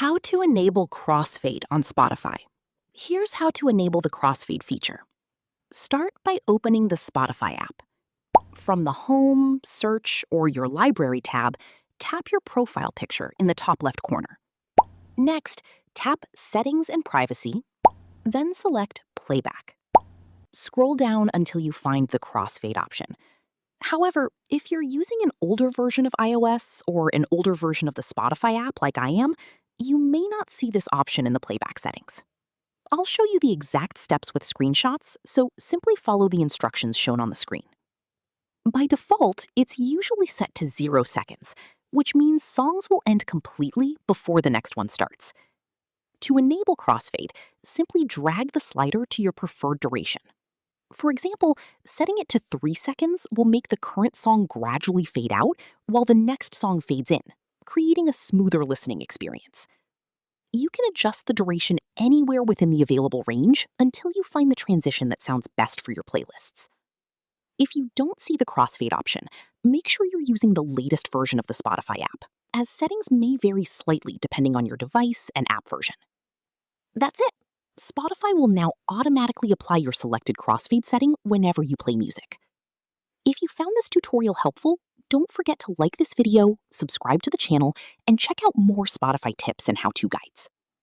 How to enable crossfade on Spotify. Here's how to enable the crossfade feature. Start by opening the Spotify app. From the Home, Search, or your Library tab, tap your profile picture in the top left corner. Next, tap Settings and Privacy, then select Playback. Scroll down until you find the crossfade option. However, if you're using an older version of iOS or an older version of the Spotify app like I am, you may not see this option in the playback settings. I'll show you the exact steps with screenshots, so simply follow the instructions shown on the screen. By default, it's usually set to 0 seconds, which means songs will end completely before the next one starts. To enable crossfade, simply drag the slider to your preferred duration. For example, setting it to 3 seconds will make the current song gradually fade out while the next song fades in, creating a smoother listening experience. You can adjust the duration anywhere within the available range until you find the transition that sounds best for your playlists. If you don't see the crossfade option, make sure you're using the latest version of the Spotify app, as settings may vary slightly depending on your device and app version. That's it. Spotify will now automatically apply your selected crossfade setting whenever you play music. If you found this tutorial helpful, don't forget to like this video, subscribe to the channel, and check out more Spotify tips and how-to guides.